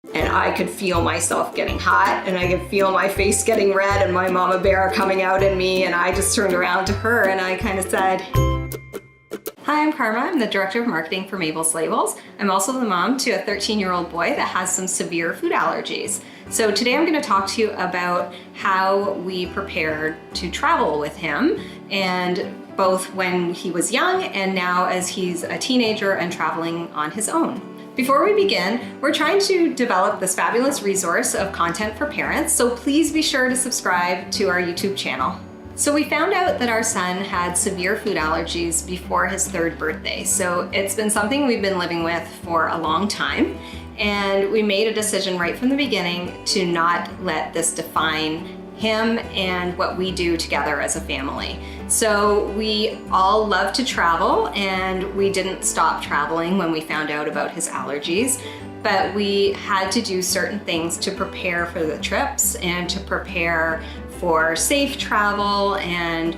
And I could feel myself getting hot, and I could feel my face getting red and my mama bear coming out in me, and I just turned around to her and I kind of said, "Hi, I'm Karma. I'm the Director of Marketing for Mabel's Labels. I'm also the mom to a 13-year-old boy that has some severe food allergies. So today I'm going to talk to you about how we prepared to travel with him, and both when he was young and now as he's a teenager and traveling on his own. Before we begin, we're trying to develop this fabulous resource of content for parents, so please be sure to subscribe to our YouTube channel. So we found out that our son had severe food allergies before his 3rd birthday. So it's been something we've been living with for a long time. And we made a decision right from the beginning to not let this define him and what we do together as a family. So we all love to travel, and we didn't stop traveling when we found out about his allergies. But we had to do certain things to prepare for the trips and to prepare for safe travel and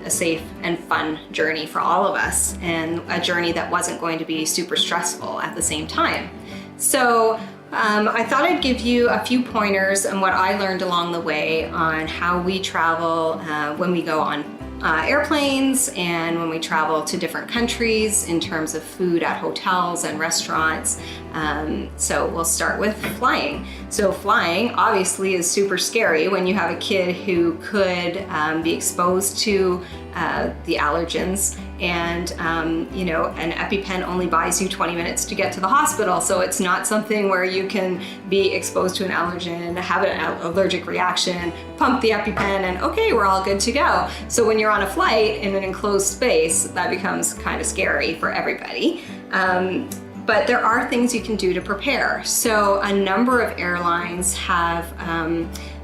a safe and fun journey for all of us, and a journey that wasn't going to be super stressful at the same time. So I thought I'd give you a few pointers on what I learned along the way on how we travel when we go on airplanes and when we travel to different countries in terms of food at hotels and restaurants. So we'll start with flying. So flying obviously is super scary when you have a kid who could be exposed to the allergens, and an EpiPen only buys you 20 minutes to get to the hospital, so it's not something where you can be exposed to an allergen, have an allergic reaction, pump the EpiPen, and okay, we're all good to go. So when you're on a flight in an enclosed space, that becomes kind of scary for everybody. But there are things you can do to prepare. So a number of airlines have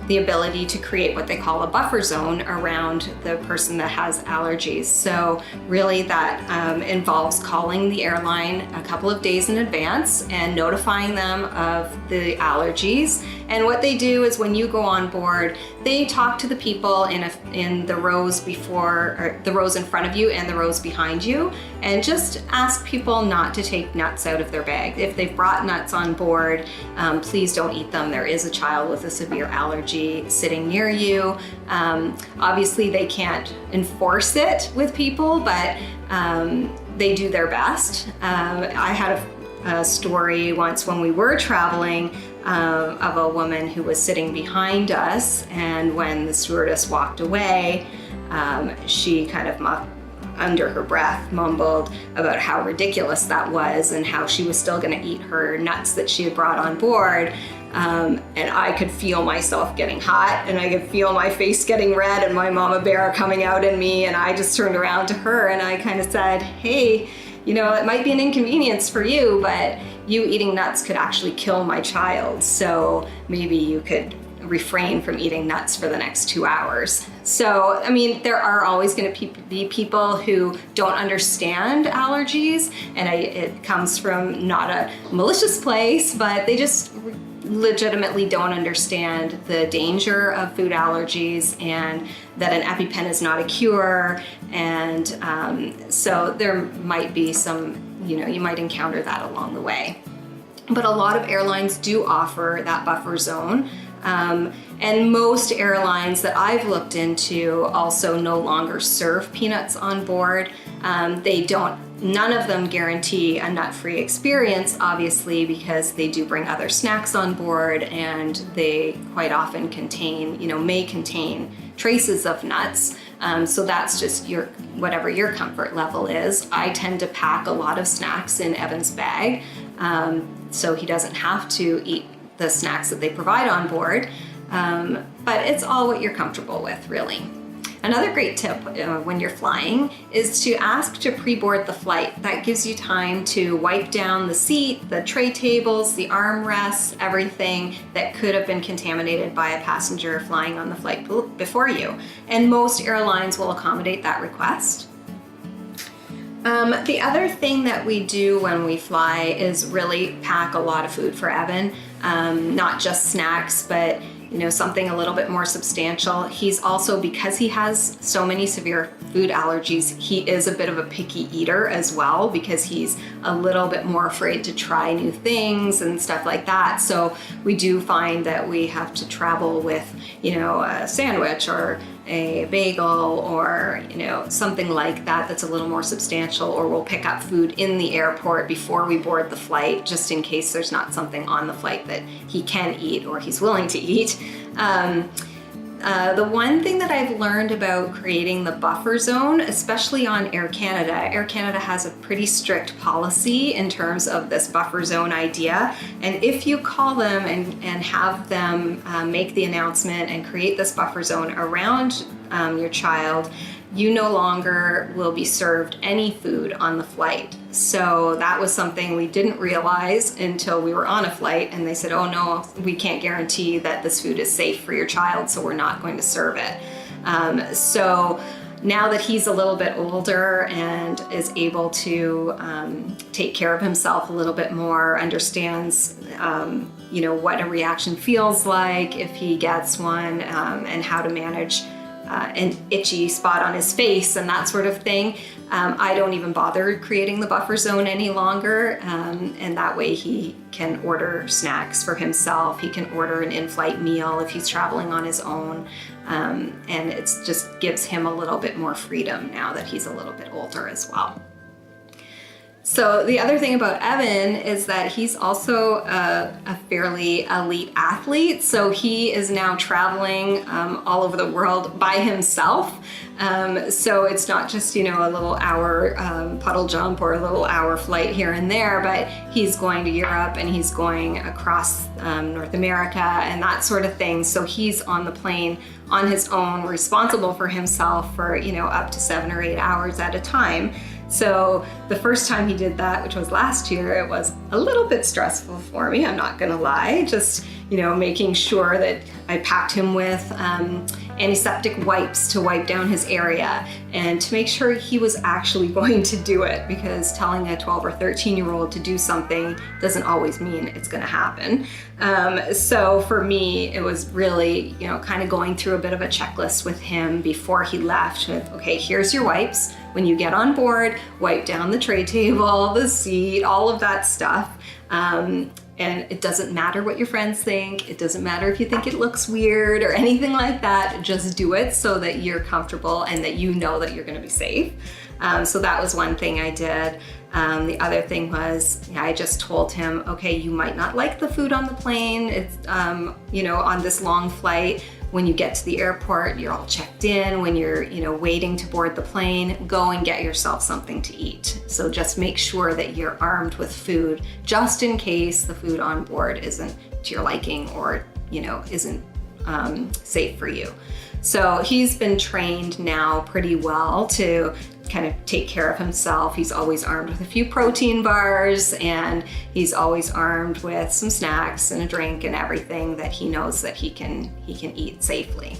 the ability to create what they call a buffer zone around the person that has allergies. So really that involves calling the airline a couple of days in advance and notifying them of the allergies. And what they do is when you go on board, they talk to the people in the rows before, or the rows in front of you and the rows behind you, and just ask people not to take nuts out of their bag. If they've brought nuts on board, please don't eat them. There is a child with a severe allergy sitting near you. Obviously they can't enforce it with people, but they do their best. I had a story once when we were traveling of a woman who was sitting behind us, and when the stewardess walked away, she kind of under her breath mumbled about how ridiculous that was and how she was still going to eat her nuts that she had brought on board. And I could feel myself getting hot, and I could feel my face getting red and my mama bear coming out in me, and I just turned around to her and I kind of said, "Hey, it might be an inconvenience for you, but you eating nuts could actually kill my child. So maybe you could refrain from eating nuts for the next 2 hours." So, I mean, there are always going to be people who don't understand allergies, and it comes from not a malicious place, but they just legitimately don't understand the danger of food allergies and that an EpiPen is not a cure. And so there might be some, you might encounter that along the way. But a lot of airlines do offer that buffer zone. And most airlines that I've looked into also no longer serve peanuts on board. None of them guarantee a nut-free experience, obviously, because they do bring other snacks on board, and they quite often may contain traces of nuts. So that's just whatever your comfort level is. I tend to pack a lot of snacks in Evan's bag, so he doesn't have to eat the snacks that they provide on board, but it's all what you're comfortable with, really. Another great tip when you're flying is to ask to pre-board the flight. That gives you time to wipe down the seat, the tray tables, the armrests, everything that could have been contaminated by a passenger flying on the flight before you. And most airlines will accommodate that request. The other thing that we do when we fly is really pack a lot of food for Evan, not just snacks, but something a little bit more substantial. He's also, because he has so many severe food allergies, he is a bit of a picky eater as well, because he's a little bit more afraid to try new things and stuff like that. So we do find that we have to travel with, a sandwich or a bagel or, something like that that's a little more substantial, or we'll pick up food in the airport before we board the flight, just in case there's not something on the flight that he can eat or he's willing to eat. The one thing that I've learned about creating the buffer zone, especially on Air Canada has a pretty strict policy in terms of this buffer zone idea. And if you call them and have them make the announcement and create this buffer zone around your child, you no longer will be served any food on the flight. So that was something we didn't realize until we were on a flight, and they said, oh no, we can't guarantee that this food is safe for your child, so we're not going to serve it. So now that he's a little bit older and is able to take care of himself a little bit more, understands what a reaction feels like if he gets one, and how to manage an itchy spot on his face and that sort of thing. I don't even bother creating the buffer zone any longer, and that way he can order snacks for himself. He can order an in-flight meal if he's traveling on his own, and it just gives him a little bit more freedom now that he's a little bit older as well. So the other thing about Evan is that he's also a fairly elite athlete. So he is now traveling all over the world by himself. So it's not just, a little hour puddle jump or a little hour flight here and there, but he's going to Europe and he's going across North America and that sort of thing. So he's on the plane on his own, responsible for himself for, up to 7 or 8 hours at a time. So the first time he did that, which was last year, it was a little bit stressful for me, I'm not gonna lie. Just, making sure that I packed him with antiseptic wipes to wipe down his area and to make sure he was actually going to do it, because telling a 12 or 13-year-old to do something doesn't always mean it's gonna happen. So for me, it was really, kind of going through a bit of a checklist with him before he left with, okay, here's your wipes. When you get on board, wipe down the tray table, the seat, all of that stuff. And it doesn't matter what your friends think. It doesn't matter if you think it looks weird or anything like that. Just do it so that you're comfortable and that you know that you're gonna be safe. So that was one thing I did. The other thing was, I just told him, okay, you might not like the food on the plane. It's, on this long flight, when you get to the airport, you're all checked in. When you're, waiting to board the plane, go and get yourself something to eat. So just make sure that you're armed with food, just in case the food on board isn't to your liking or, isn't safe for you. So he's been trained now pretty well to kind of take care of himself. He's always armed with a few protein bars, and he's always armed with some snacks and a drink and everything that he knows that he can eat safely.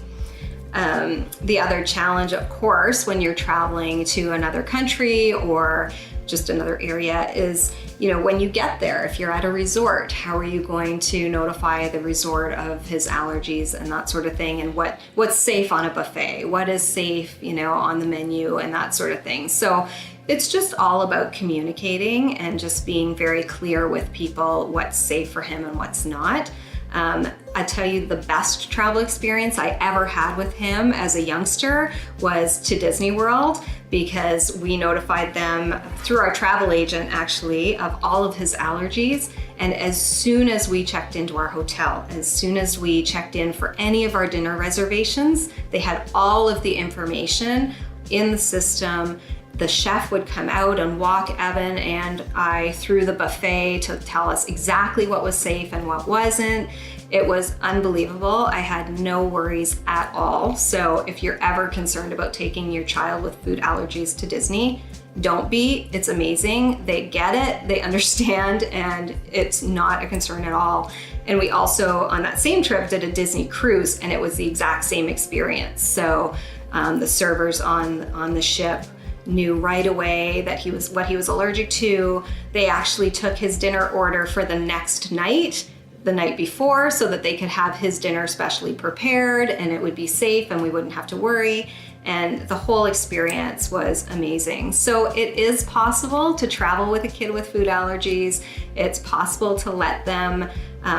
The other challenge, of course, when you're traveling to another country or just another area is, when you get there, if you're at a resort, how are you going to notify the resort of his allergies and that sort of thing, and what's safe on a buffet, what is safe, on the menu and that sort of thing. So it's just all about communicating and just being very clear with people what's safe for him and what's not. I tell you, the best travel experience I ever had with him as a youngster was to Disney World, because we notified them through our travel agent, actually, of all of his allergies. And as soon as we checked into our hotel, as soon as we checked in for any of our dinner reservations, they had all of the information in the system. The chef would come out and walk Evan and I through the buffet to tell us exactly what was safe and what wasn't. It was unbelievable. I had no worries at all. So if you're ever concerned about taking your child with food allergies to Disney, don't be. It's amazing. They get it, they understand, and it's not a concern at all. And we also, on that same trip, did a Disney cruise, and it was the exact same experience. So the servers on the ship knew right away that what he was allergic to. They actually took his dinner order for the next night the night before so that they could have his dinner specially prepared and it would be safe and we wouldn't have to worry. And the whole experience was amazing. So it is possible to travel with a kid with food allergies. It's possible to let them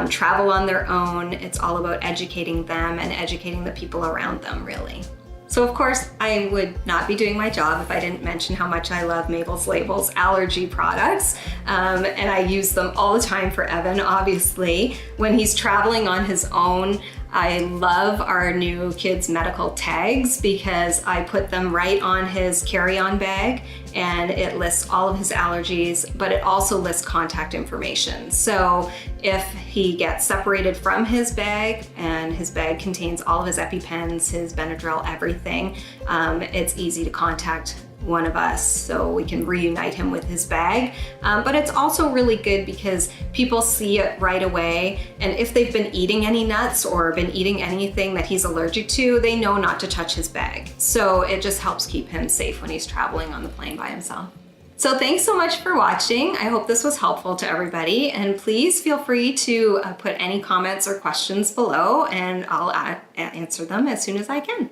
travel on their own. It's all about educating them and educating the people around them, really. So of course, I would not be doing my job if I didn't mention how much I love Mabel's Label's allergy products. And I use them all the time for Evan, obviously. When he's traveling on his own, I love our new kids medical tags because I put them right on his carry-on bag and it lists all of his allergies, but it also lists contact information. So if he gets separated from his bag and his bag contains all of his EpiPens, his Benadryl, everything, it's easy to contact one of us so we can reunite him with his bag. But it's also really good because people see it right away, and if they've been eating any nuts or been eating anything that he's allergic to, they know not to touch his bag. So it just helps keep him safe when he's traveling on the plane by himself. So thanks so much for watching. I hope this was helpful to everybody, and please feel free to put any comments or questions below and I'll answer them as soon as I can.